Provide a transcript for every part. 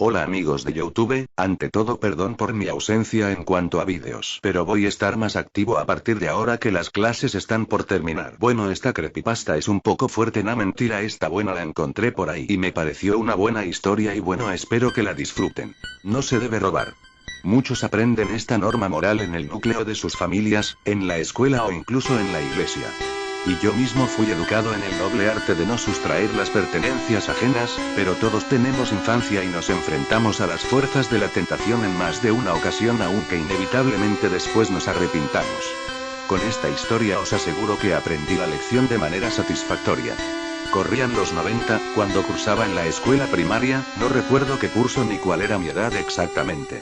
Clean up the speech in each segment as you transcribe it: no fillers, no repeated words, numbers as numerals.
Hola amigos de YouTube, ante todo perdón por mi ausencia en cuanto a vídeos, pero voy a estar más activo a partir de ahora que las clases están por terminar. Bueno, esta creepypasta es un poco fuerte, no mentira, esta buena la encontré por ahí y me pareció una buena historia y bueno, espero que la disfruten. No se debe robar. Muchos aprenden esta norma moral en el núcleo de sus familias, en la escuela o incluso en la iglesia. Y yo mismo fui educado en el noble arte de no sustraer las pertenencias ajenas, pero todos tenemos infancia y nos enfrentamos a las fuerzas de la tentación en más de una ocasión, aunque inevitablemente después nos arrepintamos. Con esta historia os aseguro que aprendí la lección de manera satisfactoria. Corrían los 90, cuando cursaba en la escuela primaria, no recuerdo qué curso ni cuál era mi edad exactamente.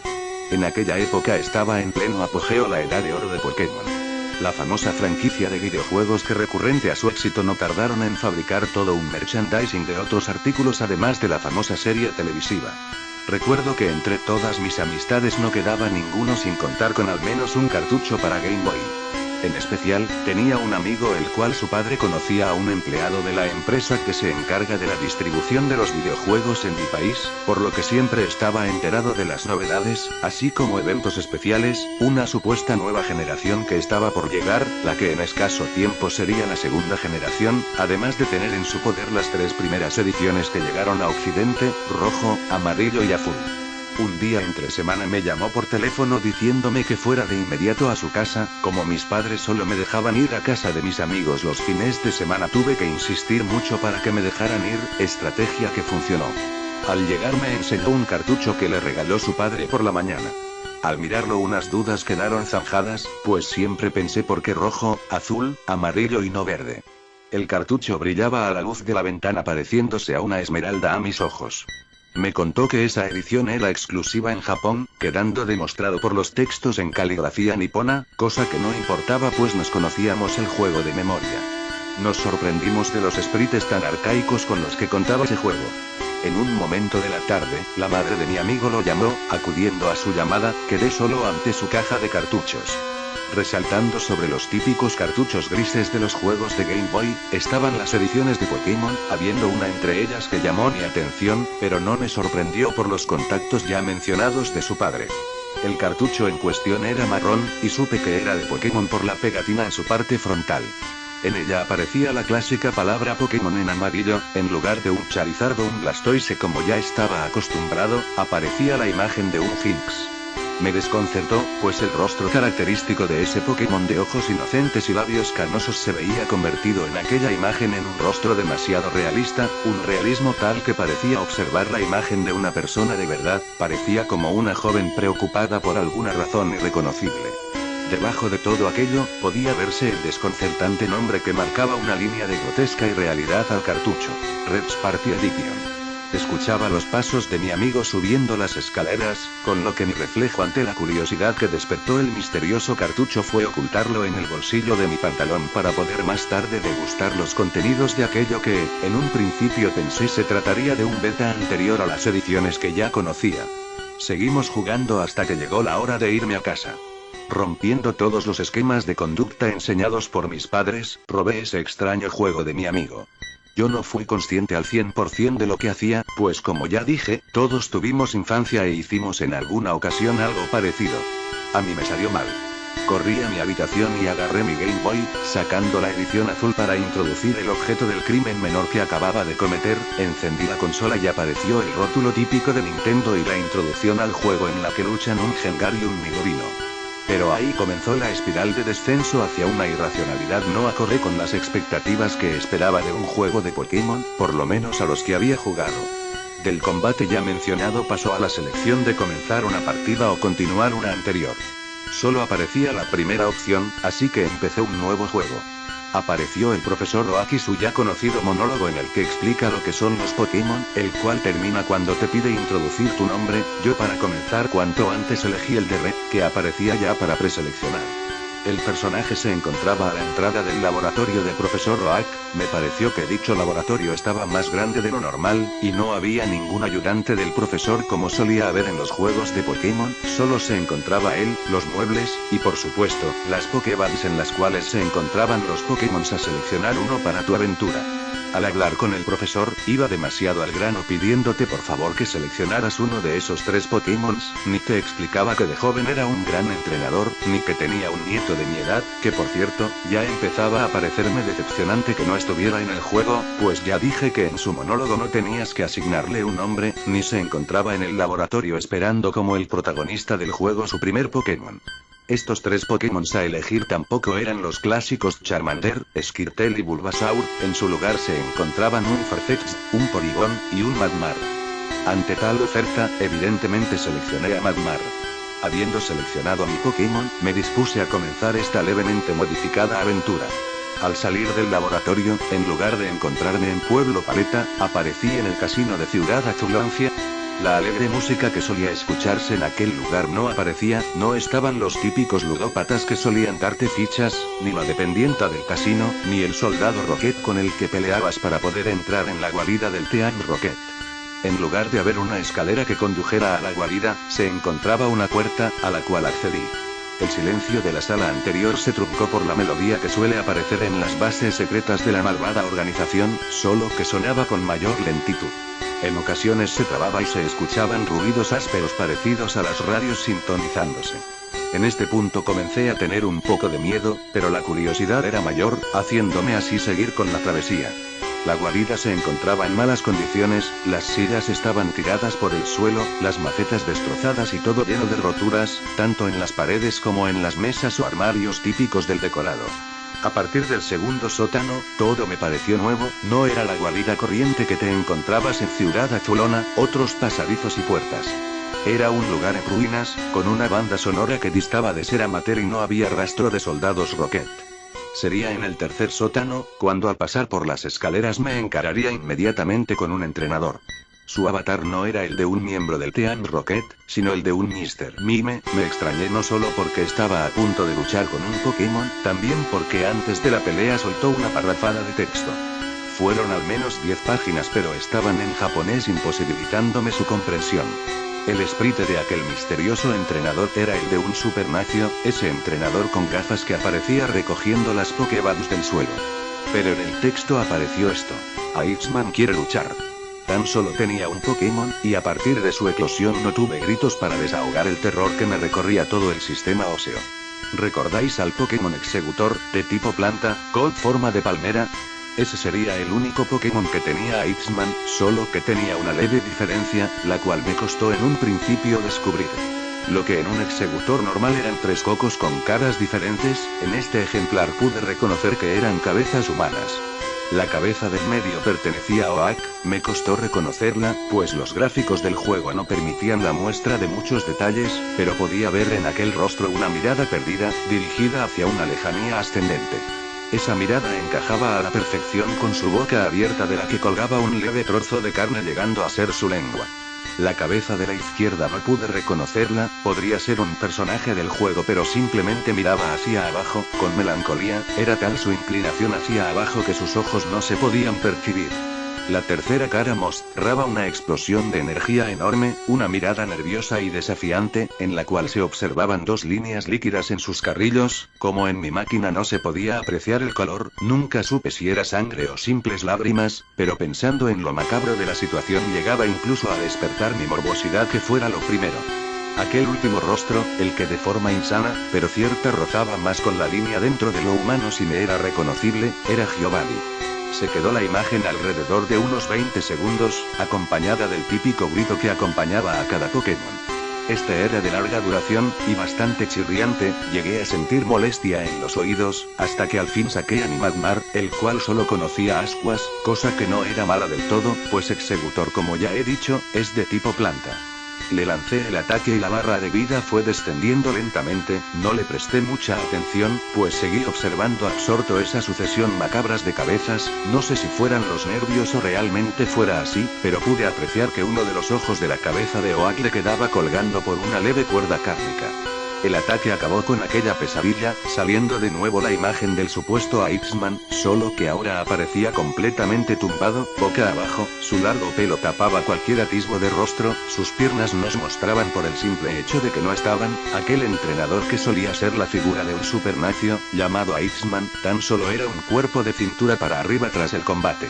En aquella época estaba en pleno apogeo la edad de oro de Pokémon. La famosa franquicia de videojuegos que recurrente a su éxito no tardaron en fabricar todo un merchandising de otros artículos además de la famosa serie televisiva. Recuerdo que entre todas mis amistades no quedaba ninguno sin contar con al menos un cartucho para Game Boy. En especial, tenía un amigo el cual su padre conocía a un empleado de la empresa que se encarga de la distribución de los videojuegos en mi país, por lo que siempre estaba enterado de las novedades, así como eventos especiales, una supuesta nueva generación que estaba por llegar, la que en escaso tiempo sería la segunda generación, además de tener en su poder las 3 primeras ediciones que llegaron a Occidente, rojo, amarillo y azul. Un día entre semana me llamó por teléfono diciéndome que fuera de inmediato a su casa, como mis padres solo me dejaban ir a casa de mis amigos los fines de semana tuve que insistir mucho para que me dejaran ir, estrategia que funcionó. Al llegar me enseñó un cartucho que le regaló su padre por la mañana. Al mirarlo unas dudas quedaron zanjadas, pues siempre pensé por qué rojo, azul, amarillo y no verde. El cartucho brillaba a la luz de la ventana pareciéndose a una esmeralda a mis ojos. Me contó que esa edición era exclusiva en Japón, quedando demostrado por los textos en caligrafía nipona, cosa que no importaba pues nos conocíamos el juego de memoria. Nos sorprendimos de los sprites tan arcaicos con los que contaba ese juego. En un momento de la tarde, la madre de mi amigo lo llamó, acudiendo a su llamada, quedé solo ante su caja de cartuchos. Resaltando sobre los típicos cartuchos grises de los juegos de Game Boy, estaban las ediciones de Pokémon, habiendo una entre ellas que llamó mi atención, pero no me sorprendió por los contactos ya mencionados de su padre. El cartucho en cuestión era marrón, y supe que era de Pokémon por la pegatina en su parte frontal. En ella aparecía la clásica palabra Pokémon en amarillo, en lugar de un Charizard o un Blastoise como ya estaba acostumbrado, aparecía la imagen de un Jynx. Me desconcertó, pues el rostro característico de ese Pokémon de ojos inocentes y labios canosos se veía convertido en aquella imagen en un rostro demasiado realista, un realismo tal que parecía observar la imagen de una persona de verdad, parecía como una joven preocupada por alguna razón irreconocible. Debajo de todo aquello, podía verse el desconcertante nombre que marcaba una línea de grotesca irrealidad al cartucho: Red's Party Edition. Escuchaba los pasos de mi amigo subiendo las escaleras, con lo que mi reflejo ante la curiosidad que despertó el misterioso cartucho fue ocultarlo en el bolsillo de mi pantalón para poder más tarde degustar los contenidos de aquello que, en un principio pensé se trataría de un beta anterior a las ediciones que ya conocía. Seguimos jugando hasta que llegó la hora de irme a casa. Rompiendo todos los esquemas de conducta enseñados por mis padres, probé ese extraño juego de mi amigo. Yo no fui consciente al 100% de lo que hacía, pues como ya dije, todos tuvimos infancia e hicimos en alguna ocasión algo parecido. A mí me salió mal. Corrí a mi habitación y agarré mi Game Boy, sacando la edición azul para introducir el objeto del crimen menor que acababa de cometer, encendí la consola y apareció el rótulo típico de Nintendo y la introducción al juego en la que luchan un Gengar y un Nidorino. Pero ahí comenzó la espiral de descenso hacia una irracionalidad no acorde con las expectativas que esperaba de un juego de Pokémon, por lo menos a los que había jugado. Del combate ya mencionado pasó a la selección de comenzar una partida o continuar una anterior. Solo aparecía la primera opción, así que empecé un nuevo juego. Apareció el profesor Oaki, su ya conocido monólogo en el que explica lo que son los Pokémon, el cual termina cuando te pide introducir tu nombre. Yo para comenzar cuanto antes elegí el de Red, que aparecía ya para preseleccionar. El personaje se encontraba a la entrada del laboratorio de profesor Oak, me pareció que dicho laboratorio estaba más grande de lo normal, y no había ningún ayudante del profesor como solía haber en los juegos de Pokémon, solo se encontraba él, los muebles, y por supuesto, las Pokéballs en las cuales se encontraban los Pokémon a seleccionar uno para tu aventura. Al hablar con el profesor, iba demasiado al grano pidiéndote por favor que seleccionaras uno de esos 3 Pokémons, ni te explicaba que de joven era un gran entrenador, ni que tenía un nieto de mi edad, que por cierto, ya empezaba a parecerme decepcionante que no estuviera en el juego, pues ya dije que en su monólogo no tenías que asignarle un nombre, ni se encontraba en el laboratorio esperando como el protagonista del juego su primer Pokémon. Estos 3 Pokémon a elegir tampoco eran los clásicos Charmander, Squirtle y Bulbasaur, en su lugar se encontraban un Farfetch'd, un Porygon, y un Magmar. Ante tal oferta, evidentemente seleccioné a Magmar. Habiendo seleccionado a mi Pokémon, me dispuse a comenzar esta levemente modificada aventura. Al salir del laboratorio, en lugar de encontrarme en Pueblo Paleta, aparecí en el casino de Ciudad Azulancia. La alegre música que solía escucharse en aquel lugar no aparecía, no estaban los típicos ludópatas que solían darte fichas, ni la dependienta del casino, ni el soldado Rocket con el que peleabas para poder entrar en la guarida del Team Rocket. En lugar de haber una escalera que condujera a la guarida, se encontraba una puerta, a la cual accedí. El silencio de la sala anterior se truncó por la melodía que suele aparecer en las bases secretas de la malvada organización, solo que sonaba con mayor lentitud. En ocasiones se trababa y se escuchaban ruidos ásperos parecidos a las radios sintonizándose. En este punto comencé a tener un poco de miedo, pero la curiosidad era mayor, haciéndome así seguir con la travesía. La guarida se encontraba en malas condiciones, las sillas estaban tiradas por el suelo, las macetas destrozadas y todo lleno de roturas, tanto en las paredes como en las mesas o armarios típicos del decorado. A partir del segundo sótano, todo me pareció nuevo, no era la guarida corriente que te encontrabas en Ciudad Azulona, otros pasadizos y puertas. Era un lugar en ruinas, con una banda sonora que distaba de ser amateur y no había rastro de soldados Rocket. Sería en el tercer sótano, cuando al pasar por las escaleras me encararía inmediatamente con un entrenador. Su avatar no era el de un miembro del Team Rocket, sino el de un Mr. Mime. Me extrañé no solo porque estaba a punto de luchar con un Pokémon, también porque antes de la pelea soltó una parrafada de texto. Fueron al menos 10 páginas pero estaban en japonés imposibilitándome su comprensión. El sprite de aquel misterioso entrenador era el de un supernacio, ese entrenador con gafas que aparecía recogiendo las Pokéballs del suelo. Pero en el texto apareció esto: Aichman quiere luchar. Tan solo tenía un Pokémon, y a partir de su eclosión no tuve gritos para desahogar el terror que me recorría todo el sistema óseo. ¿Recordáis al Pokémon Exeggutor, de tipo planta, con forma de palmera? Ese sería el único Pokémon que tenía Aichman, solo que tenía una leve diferencia, la cual me costó en un principio descubrir. Lo que en un Exeggutor normal eran 3 cocos con caras diferentes, en este ejemplar pude reconocer que eran cabezas humanas. La cabeza del medio pertenecía a Oak, me costó reconocerla, pues los gráficos del juego no permitían la muestra de muchos detalles, pero podía ver en aquel rostro una mirada perdida, dirigida hacia una lejanía ascendente. Esa mirada encajaba a la perfección con su boca abierta de la que colgaba un leve trozo de carne llegando a ser su lengua. La cabeza de la izquierda no pude reconocerla, podría ser un personaje del juego pero simplemente miraba hacia abajo, con melancolía, era tal su inclinación hacia abajo que sus ojos no se podían percibir. La tercera cara mostraba una explosión de energía enorme, una mirada nerviosa y desafiante, en la cual se observaban 2 líneas líquidas en sus carrillos. Como en mi máquina no se podía apreciar el color, nunca supe si era sangre o simples lágrimas, pero pensando en lo macabro de la situación llegaba incluso a despertar mi morbosidad que fuera lo primero. Aquel último rostro, el que de forma insana, pero cierta rozaba más con la línea dentro de lo humano si me era reconocible, era Giovanni. Se quedó la imagen alrededor de unos 20 segundos, acompañada del típico grito que acompañaba a cada Pokémon. Este era de larga duración, y bastante chirriante, llegué a sentir molestia en los oídos, hasta que al fin saqué a mi Magmar, el cual solo conocía ascuas, cosa que no era mala del todo, pues Exeggutor como ya he dicho, es de tipo planta. Le lancé el ataque y la barra de vida fue descendiendo lentamente, no le presté mucha atención, pues seguí observando absorto esa sucesión macabras de cabezas, no sé si fueran los nervios o realmente fuera así, pero pude apreciar que uno de los ojos de la cabeza de Oak le quedaba colgando por una leve cuerda cárnica. El ataque acabó con aquella pesadilla, saliendo de nuevo la imagen del supuesto Iceman, solo que ahora aparecía completamente tumbado, boca abajo, su largo pelo tapaba cualquier atisbo de rostro, sus piernas nos mostraban por el simple hecho de que no estaban, aquel entrenador que solía ser la figura de un supernacio, llamado Iceman, tan solo era un cuerpo de cintura para arriba tras el combate.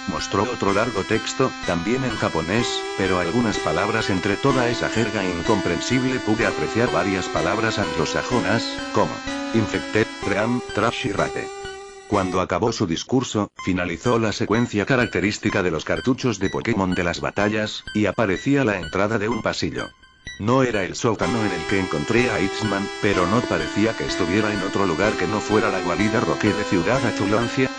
Mostró otro largo texto, también en japonés, pero algunas palabras entre toda esa jerga incomprensible pude apreciar varias palabras anglosajonas, como Infected, Ream, Trash y Rate. Cuando acabó su discurso, finalizó la secuencia característica de los cartuchos de Pokémon de las batallas, y aparecía la entrada de un pasillo. No era el sótano en el que encontré a Iceman, pero no parecía que estuviera en otro lugar que no fuera la guarida Rocket de Ciudad Azulancia.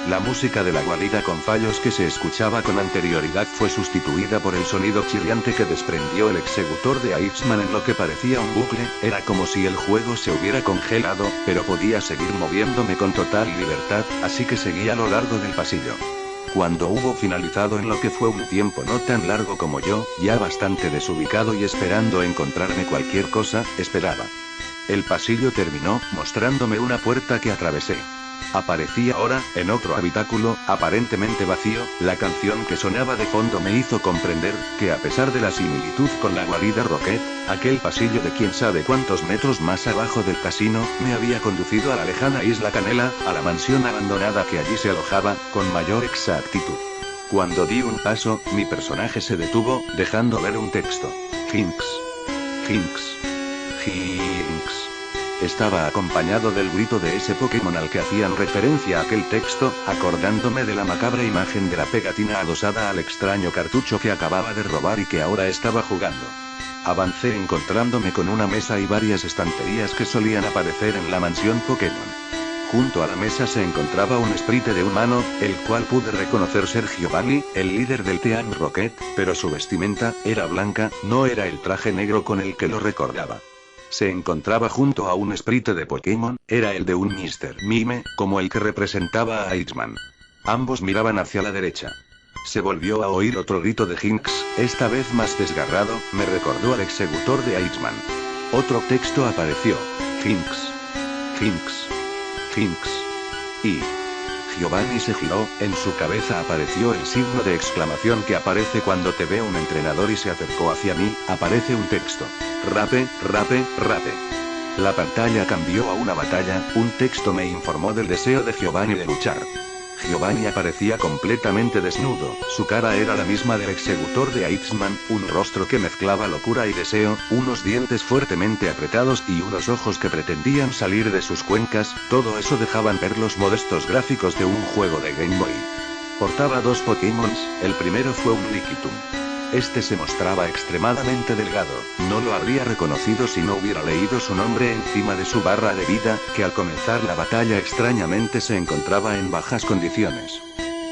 La música de la guarida con fallos que se escuchaba con anterioridad fue sustituida por el sonido chirriante que desprendió el ejecutor de Iceman en lo que parecía un bucle, era como si el juego se hubiera congelado, pero podía seguir moviéndome con total libertad, así que seguí a lo largo del pasillo. Cuando hubo finalizado en lo que fue un tiempo no tan largo como yo, ya bastante desubicado y esperando encontrarme cualquier cosa, esperaba. El pasillo terminó, mostrándome una puerta que atravesé. Aparecía ahora, en otro habitáculo, aparentemente vacío, la canción que sonaba de fondo me hizo comprender, que a pesar de la similitud con la guarida Rocket, aquel pasillo de quién sabe cuántos metros más abajo del casino, me había conducido a la lejana isla Canela, a la mansión abandonada que allí se alojaba, con mayor exactitud. Cuando di un paso, mi personaje se detuvo, dejando ver un texto. Hinks. Hinks. Hinks. Estaba acompañado del grito de ese Pokémon al que hacían referencia aquel texto, acordándome de la macabra imagen de la pegatina adosada al extraño cartucho que acababa de robar y que ahora estaba jugando. Avancé encontrándome con una mesa y varias estanterías que solían aparecer en la mansión Pokémon. Junto a la mesa se encontraba un sprite de humano, el cual pude reconocer ser Giovanni, el líder del Team Rocket, pero su vestimenta era blanca, no era el traje negro con el que lo recordaba. Se encontraba junto a un sprite de Pokémon, era el de un Mr. Mime, como el que representaba a Iceman. Ambos miraban hacia la derecha. Se volvió a oír otro grito de Hinks, esta vez más desgarrado, me recordó al ejecutor de Iceman. Otro texto apareció. Hinks. Hinks. Hinks. Y Giovanni se giró, en su cabeza apareció el signo de exclamación que aparece cuando te ve un entrenador y se acercó hacia mí, aparece un texto. Rape, rape, rape. La pantalla cambió a una batalla, un texto me informó del deseo de Giovanni de luchar. Giovanni aparecía completamente desnudo, su cara era la misma del ejecutor de Iceman, un rostro que mezclaba locura y deseo, unos dientes fuertemente apretados y unos ojos que pretendían salir de sus cuencas, todo eso dejaban ver los modestos gráficos de un juego de Game Boy. Portaba dos Pokémon, el primero fue un Lickitung. Este se mostraba extremadamente delgado, no lo habría reconocido si no hubiera leído su nombre encima de su barra de vida, que al comenzar la batalla extrañamente se encontraba en bajas condiciones.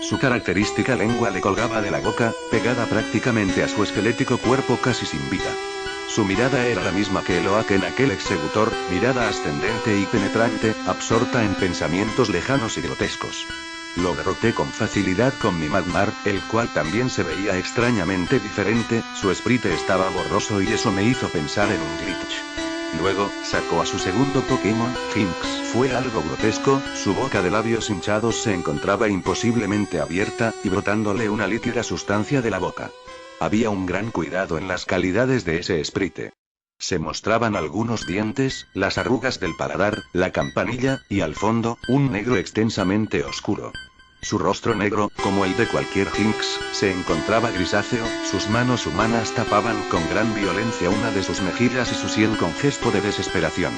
Su característica lengua le colgaba de la boca, pegada prácticamente a su esquelético cuerpo casi sin vida. Su mirada era la misma que Eloak en aquel ejecutor, mirada ascendente y penetrante, absorta en pensamientos lejanos y grotescos. Lo derroté con facilidad con mi Magmar, el cual también se veía extrañamente diferente, su sprite estaba borroso y eso me hizo pensar en un glitch. Luego, sacó a su segundo Pokémon, Hinks. Fue algo grotesco, su boca de labios hinchados se encontraba imposiblemente abierta, y brotándole una líquida sustancia de la boca. Había un gran cuidado en las calidades de ese sprite. Se mostraban algunos dientes, las arrugas del paladar, la campanilla, y al fondo, un negro extensamente oscuro. Su rostro negro, como el de cualquier Hinks, se encontraba grisáceo, sus manos humanas tapaban con gran violencia una de sus mejillas y su sien con gesto de desesperación.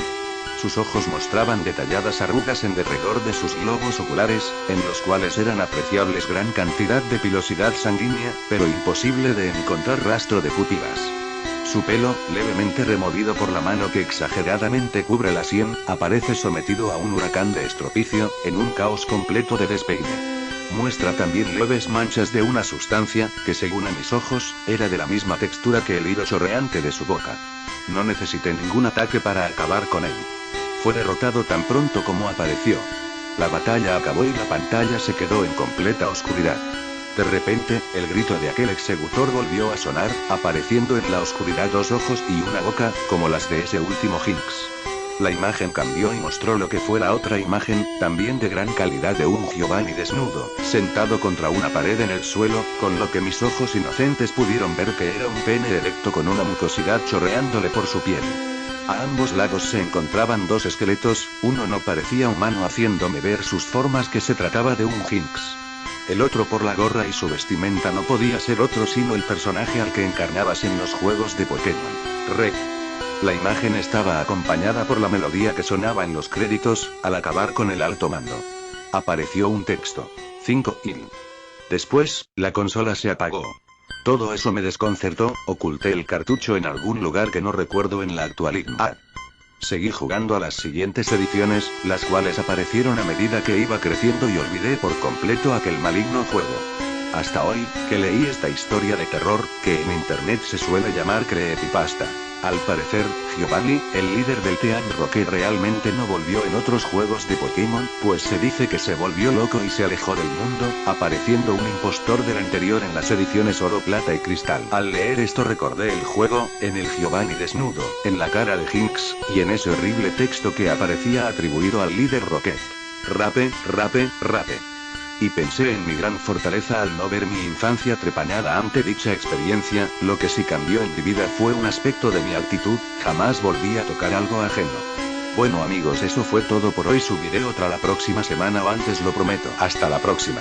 Sus ojos mostraban detalladas arrugas en derredor de sus globos oculares, en los cuales eran apreciables gran cantidad de pilosidad sanguínea, pero imposible de encontrar rastro de pupilas. Su pelo, levemente removido por la mano que exageradamente cubre la sien, aparece sometido a un huracán de estropicio, en un caos completo de despeine. Muestra también leves manchas de una sustancia, que según a mis ojos, era de la misma textura que el hilo chorreante de su boca. No necesité ningún ataque para acabar con él. Fue derrotado tan pronto como apareció. La batalla acabó y la pantalla se quedó en completa oscuridad. De repente, el grito de aquel executor volvió a sonar, apareciendo en la oscuridad dos ojos y una boca, como las de ese último Hinks. La imagen cambió y mostró lo que fue la otra imagen, también de gran calidad, de un Giovanni desnudo, sentado contra una pared en el suelo, con lo que mis ojos inocentes pudieron ver que era un pene erecto con una mucosidad chorreándole por su piel. A ambos lados se encontraban dos esqueletos, uno no parecía humano haciéndome ver sus formas que se trataba de un Hinks. El otro, por la gorra y su vestimenta, no podía ser otro sino el personaje al que encarnabas en los juegos de Pokémon. Red. La imagen estaba acompañada por la melodía que sonaba en los créditos, al acabar con el alto mando. Apareció un texto. 5 il. Después, la consola se apagó. Todo eso me desconcertó, oculté el cartucho en algún lugar que no recuerdo en la actualidad. Seguí jugando a las siguientes ediciones, las cuales aparecieron a medida que iba creciendo y olvidé por completo aquel maligno juego. Hasta hoy, que leí esta historia de terror, que en internet se suele llamar creepypasta. Al parecer, Giovanni, el líder del Team Rocket, realmente no volvió en otros juegos de Pokémon, pues se dice que se volvió loco y se alejó del mundo, apareciendo un impostor del anterior en las ediciones Oro, Plata y Cristal. Al leer esto recordé el juego, en el Giovanni desnudo, en la cara de Hinks, y en ese horrible texto que aparecía atribuido al líder Rocket. Rape, rape, rape. Y pensé en mi gran fortaleza al no ver mi infancia trepañada ante dicha experiencia. Lo que sí cambió en mi vida fue un aspecto de mi actitud, jamás volví a tocar algo ajeno. Bueno amigos, eso fue todo por hoy, subiré otra la próxima semana, o antes lo prometo. Hasta la próxima.